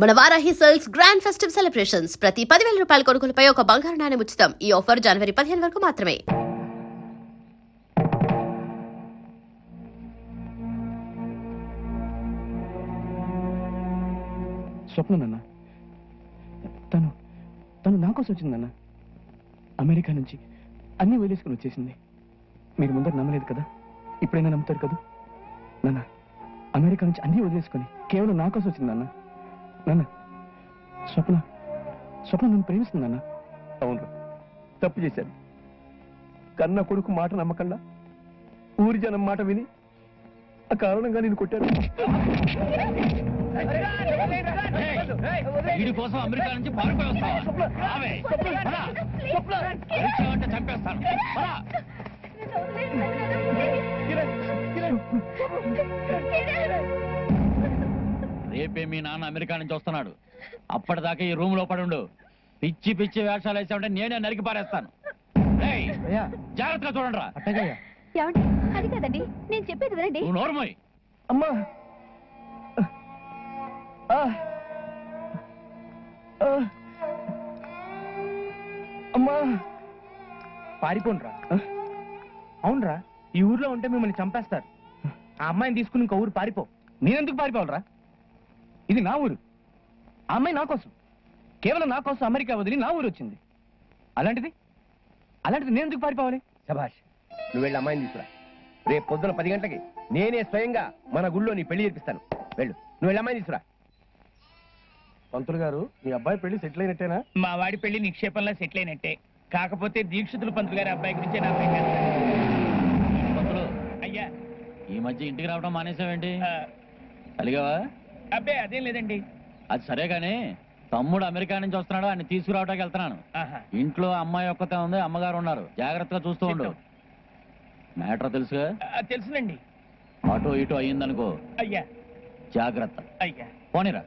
మన Varahi sales grand festive celebrations ప్రతి 10,000 రూపాయల కొనుగోలుపై ఒక బంగారు నాణెం ఉచితం. ఈ ఆఫర్ జనవరి 15 వరకు మాత్రమే. స్వప్న నాన్న, తను నా కోసం వచ్చిందన్న. అమెరికా నుంచి అన్నీ వదిలేసుకుని వచ్చేసింది. మీరు ముందర నమ్మలేదు కదా, ఇప్పుడైనా నమ్ముతారు కదా నాన్న. అమెరికా నుంచి అన్నీ వదిలేసుకొని కేవలం నా కోసం వచ్చిందన్న. నాన్న, స్వప్న నన్ను ప్రేమిస్తుందన్న. అవును, తప్పు చేశాను. కన్న కొడుకు మాట నమ్మకండా ఊరి జనం మాట విని ఆ కారణంగా నేను కొట్టాను. వీడి కోసం అమెరికా నుంచి పారిపోయి వస్తావా? చంపేస్తాను. రేపే మీ నాన్న అమెరికా నుంచి వస్తున్నాడు. అప్పటిదాకా ఈ రూమ్ లో పడుండు. పిచ్చి పిచ్చి వేషాలు వేసామంటే నేనే నరికి పారేస్తాను. జాగ్రత్తగా చూడండి రా. అది కదండి నేను చెప్పేది వినండి. నువ్వు నోరుమోయ్. అమ్మా, అమ్మా, పారిపోండ్రా. అవునరా, ఈ ఊర్లో ఉంటే మిమ్మల్ని చంపేస్తారు. ఆ అమ్మాయిని తీసుకుని ఇంకో ఊరు పారిపో. నేనెందుకు పారిపోవాలరా? ఇది నా ఊరు. ఆ అమ్మాయి నా కోసం, కేవలం నా కోసం అమెరికా వదిలి నా ఊరు వచ్చింది. అలాంటిది నేను ఎందుకు పారిపోవాలి? శభాష్, నువ్వు వెళ్ళి అమ్మాయిని తీసుకురా. రేపు పొద్దున 10 గంటలకి నేనే స్వయంగా మన గుళ్ళో నీ పెళ్లి చేపిస్తాను. వెళ్ళు, నువ్వు వెళ్ళి అమ్మాయిని తీసుకురా. పంతులు గారు, మీ అబ్బాయి పెళ్లి సెటిల్ అయినట్టేనా? మా వాడి పెళ్లి నిక్షేపంలో సెటిల్ అయినట్టే. కాకపోతే దీక్షితులు పంతులు గారి అబ్బాయి గురించి నా పంతులు, అయ్యా, ఈ మధ్య ఇంటికి రావడం మానేసావేంటి? అలిగావా? అబ్బాయి అదేం లేదండి. అది సరే గాని, తమ్ముడు అమెరికా నుంచి వస్తున్నాడు, ఆయన తీసుకురావడానికి వెళ్తున్నాను. ఇంట్లో అమ్మాయి ఒక్కతే ఉంది, అమ్మగారు ఉన్నారు. జాగ్రత్తగా చూస్తూ ఉండు. మ్యాటర్ తెలుసుగా? తెలుసునండి. అటు ఇటు అయ్యిందనుకో, అయ్యా జాగ్రత్త. అయ్యా, పోనీరా.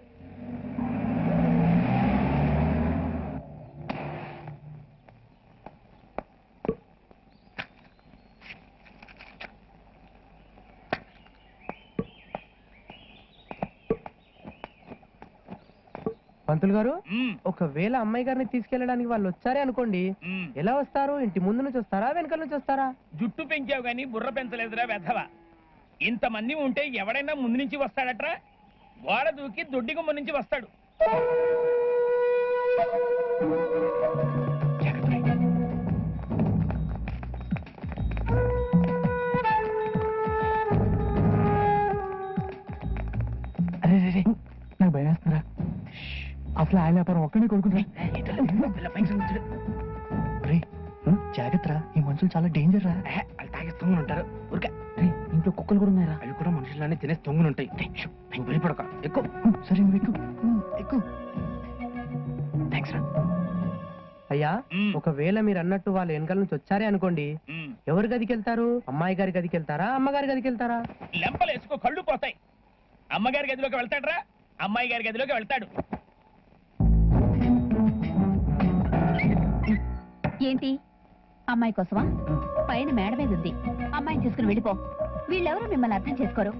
పంతులు గారు, ఒకవేళ అమ్మాయి గారిని తీసుకెళ్ళడానికి వాళ్ళు వచ్చారే అనుకోండి, ఎలా వస్తారు? ఇంటి ముందు నుంచి వస్తారా, వెనకాల నుంచి వస్తారా? జుట్టు పెంచావు గాని బుర్ర పెంచలేదురా వెధవ. ఇంతమంది ఉంటే ఎవడైనా ముందు నుంచి వస్తాడట్రా? గోడ దూకి దొడ్డి గుమ్మ నుంచి వస్తాడు. అరే, నాకు భయం వేస్తారా? అసలు ఆయన వ్యాపారం ఒక్కడే కొడుకుంటా. జాగ్రత్త, ఈ మనుషులు చాలా డేంజర్ రా. వాళ్ళు తాగే తొంగులు ఉంటారు. ఊరికే ఇంట్లో కుక్కలు కూడా ఉన్నారా? అవి కూడా మనుషులనే తినే తొంగులు ఉంటాయి. భయపడక, ఎక్కువ. సరే, నువ్వు ఎక్కువ. థ్యాంక్స్ రా. అయ్యా, ఒకవేళ మీరు అన్నట్టు వాళ్ళు వెనకాల నుంచి వచ్చారే అనుకోండి, ఎవరి గదికి వెళ్తారు? అమ్మాయి గారి గదికి వెళ్తారా, అమ్మగారి గదికి వెళ్తారా? లెంపలు వేసుకో, కళ్ళు పోతాయి. అమ్మగారి గదిలోకి వెళ్తాడ్రా, అమ్మాయి గారి గదిలోకి వెళ్తాడు. ఏంటి, అమ్మాయి కోసమా? పైన మేడ మీద ఉంది, అమ్మాయిని తీసుకుని వెళ్ళిపో. వీళ్ళెవరూ మిమ్మల్ని అర్థం చేసుకోరు.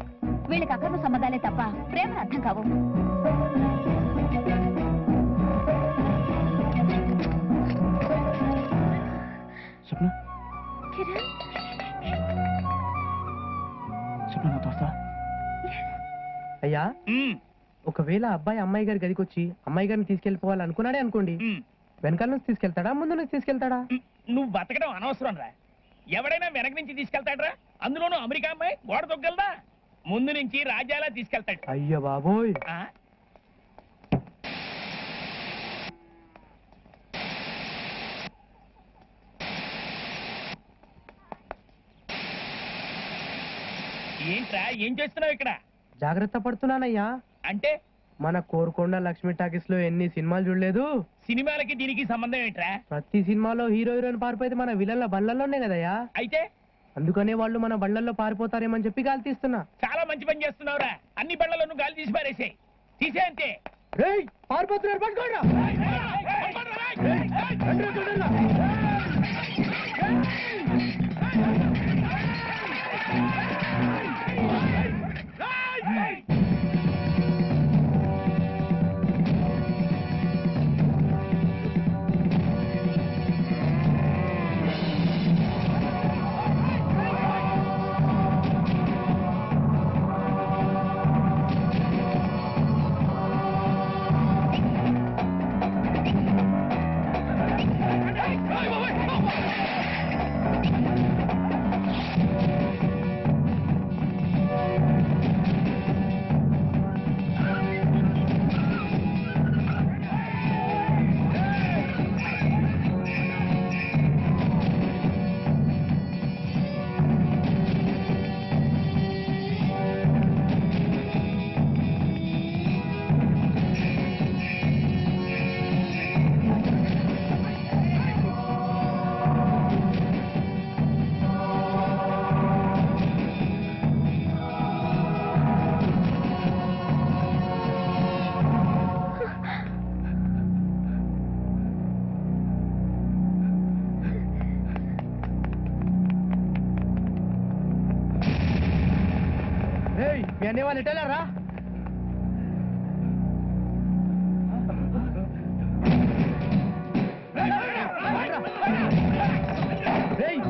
వీళ్ళకి అక్రమ సంబంధాలే తప్ప ప్రేమను అర్థం కావు. స్వప్న, స్వప్న, నాతో వస్తావా? అయ్యా, ఒకవేళ అబ్బాయి అమ్మాయి గారి గదికి వచ్చి అమ్మాయి గారిని తీసుకెళ్లిపోవాలి అనుకున్నాడే అనుకోండి, వెనకాల నుంచి తీసుకెళ్తాడా, ముందు నుంచి తీసుకెళ్తాడా? నువ్వు బతకడం అనవసరం రా. ఎవడైనా వెనక నుంచి తీసుకెళ్తాడ్రా? అందులోనూ అమెరికా అమ్మాయి గోడ దొగ్గలదా? ముందు నుంచి రాజ్యాలా తీసుకెళ్తాడు. అయ్యో బాబోయ్. ఏంట్రా, ఏం చేస్తున్నావు ఇక్కడ? జాగ్రత్త పడుతున్నానయ్యా. అంటే మన కోరుకొండ లక్ష్మీ టాకీస్ లో ఎన్ని సినిమాలు చూడలేదు? సినిమాలకి దీనికి సంబంధం ఏంట్రా? ప్రతి సినిమాలో హీరో హీరోయిన్ పారిపోతే మన విలన్ల బండ్లలోనే కదయ్యా. అయితే అందుకనే వాళ్ళు మన బండ్లలో పారిపోతారేమని చెప్పి గాలి తీస్తున్నా. చాలా మంచి పని చేస్తున్నావురా. అన్ని బండ్లలోనూ గాలి తీసి పారేసాయి. తీసే అంతే. పారిపోతున్నారు, పట్టుకోండిరా. అనే వాళ్ళు ఎట్టెళ్ళారా? రేయ్!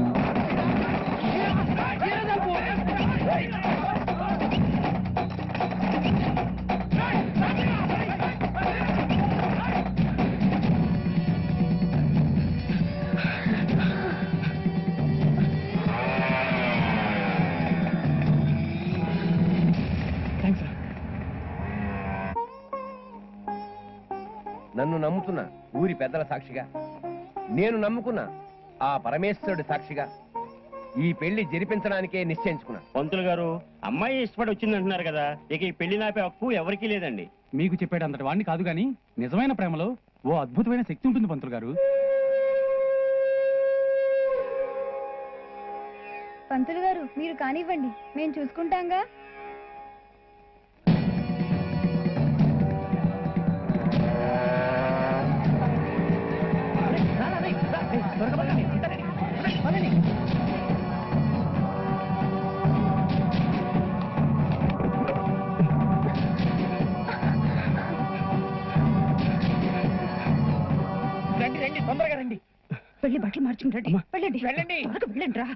థ్యాంక్స్ రా. నన్ను నమ్ముతున్న ఊరి పెద్దల సాక్షిగా, నేను నమ్ముకున్న ఆ పరమేశ్వరుడి సాక్షిగా ఈ పెళ్లి జరిపించడానికే నిశ్చయించుకున్నా. పంతులు గారు, అమ్మాయి ఇష్టపడి వచ్చిందంటున్నారు కదా, ఇక ఈ పెళ్లి నాపే హక్కు ఎవరికీ లేదండి. మీకు చెప్పేట అంతటి వాడిని కాదు కానీ నిజమైన ప్రేమలో ఓ అద్భుతమైన శక్తి ఉంటుంది పంతులు గారు. పంతులు గారు మీరు కానివ్వండి, మేము చూసుకుంటాంగా. రండి రండి, తొందరగా రండి. వెళ్ళి బట్టలు మార్చుకుంటాడు. వెళ్ళండి వెళ్ళండి. త్వరగా వెళ్ళండి రా.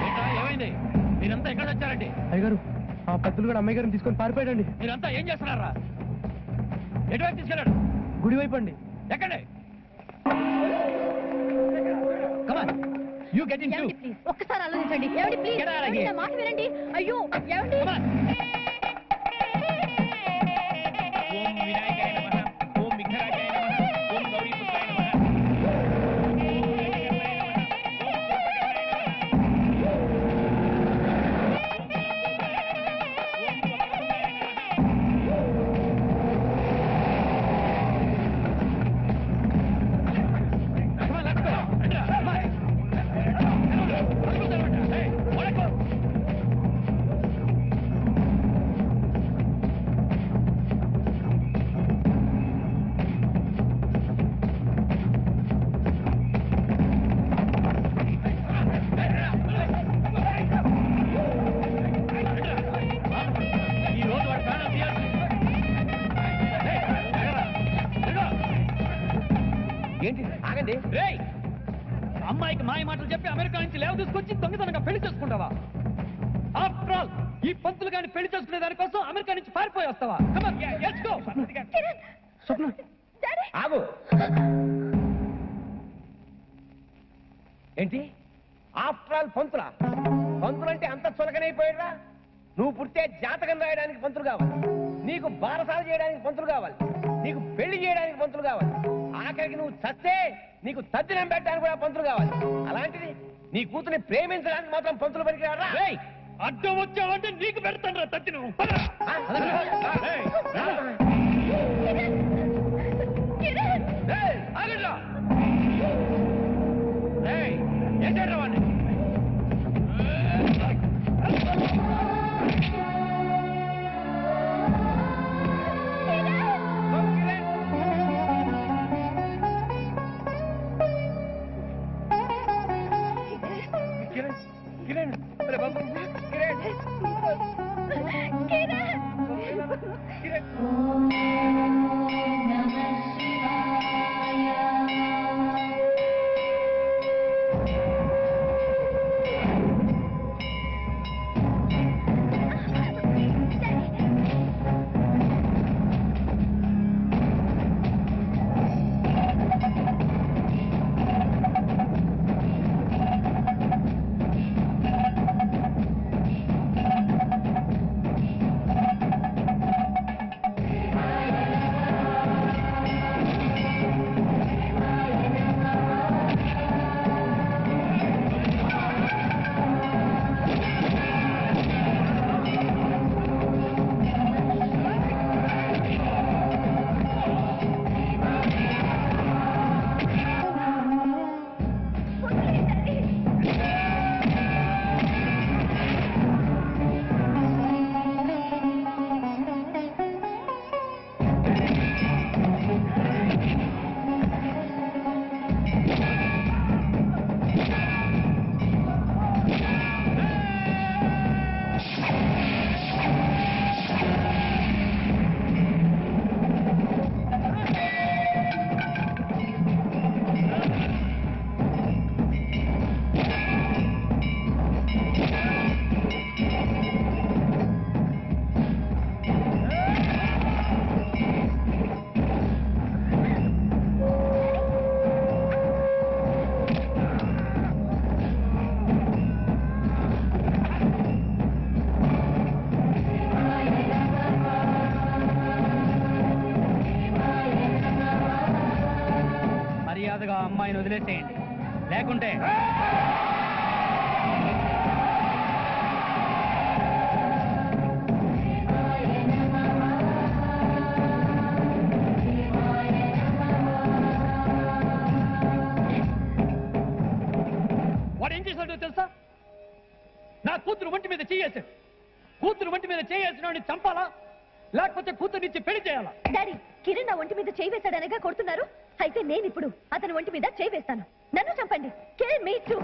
ఏంట్రా, ఏమైంది? మీరంతా ఎక్కడ వచ్చారండి? అయ్యగారు, ఆ పెద్దలు కూడా అమ్మాయి గారిని తీసుకొని పారిపోయాడండి. మీరంతా ఏం చేస్తున్నారా? ఎటువైపు తీసుకెళ్ళాడు? గుడి వైపు అండి. ఎక్కండి. యూ గెట్ ఇన్ ఏమండి ప్లీజ్ ఒక్కసారి ఆలోచించండి. ఏమండి please Get out of here. ఏమండి, నా మాట వినండి. అయ్యో ఏమండి ఓం వినాయకాయ నమః, ఓం విఘ్నరాజాయ నమః, ఓం గౌరీపుత్రాయ నమః, ఓం గణపతియే నమః, ఓం గణపతియే నమః, Come on, let's go. రండిరా, come on. Hey, ఓడకు. ఈ రోజు వాడి ప్రాణాలు తీయాల్సింది. Hey, ఎగరా. ఎగరా. ఏంటి ఆగండి. రేయ్, అమ్మాయికి మాయ మాటలు చెప్పి అమెరికా నుంచి లేవ తీసుకొచ్చి దొంగతనంగా పెళ్లి చేసుకుంటావా? ఆఫ్టర్ ఆల్ ఈ పంతులు గాని పెళ్లి చేసుకునే దానికోసం అమెరికా నుంచి పారిపోయి వస్తావా? Come on, let's go. స్వప్న, ఆగు. ఏంటి ఆఫ్టర్ ఆల్ పంతులా? పంతులు అంటే అంత చులకనైపోయాడా? నువ్వు పుట్టే జాతకం రాయడానికి పంతులు కావాలి, నీకు బారసాలు చేయడానికి పంతులు కావాలి, నీకు పెళ్లి చేయడానికి పంతులు కావాలి, ఆఖరికి నువ్వు చస్తే నీకు తద్దినం పెట్టడానికి కూడా పంతులు కావాలి. అలాంటిది నీ కూతుర్ని ప్రేమించడానికి మాత్రం పంతులు పనికిరారా? రేయ్, అడ్డం వచ్చావంటే నీకు పెడతాను రా తత్తి నువ్వు. పదరా. రేయ్, రా. రేయ్, ఆగండ్రా. రేయ్, ఏం చేయరా వాడిని? కిరణ్, కిరణ్, అరే బాబు, కిరణ్, కిరణ్. అమ్మాయిని వదిలేసేయండి, లేకుంటే వాడు ఏం చేశాడో తెలుసా? నా కూతురు ఒంటి మీద చేయేశాడు. కూతురు ఒంటి మీద చేయేసిన చంపాలా, లేకపోతే కూతురునిచ్చి పెళ్లి చేయాలా? డాడీ, కిరణ్ నా ఒంటి మీద చేయి వేశాడనగా కొడుతున్నారు. అయితే నేను ఇప్పుడు అతని ఒంటి మీద చేయి వేస్తాను. నన్ను చంపండి. Kill me too.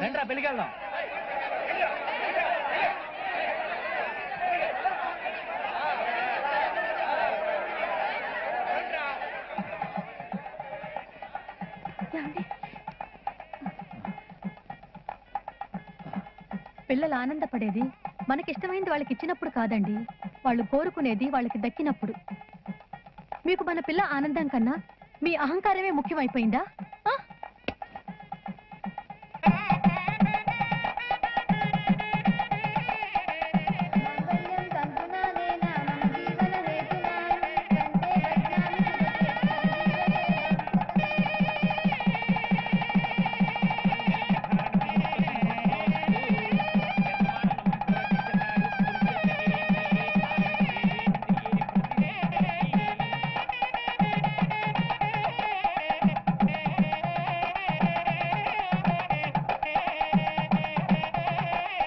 రండ్రా పెళ్ళికెళ్దాం. పిల్లలు ఆనందపడేది మనకిష్టమైంది వాళ్ళకి ఇచ్చినప్పుడు కాదండి, వాళ్ళు కోరుకునేది వాళ్ళకి దక్కినప్పుడు. మీకు మన పిల్ల ఆనందం కన్నా మీ అహంకారమే ముఖ్యమైపోయిందా?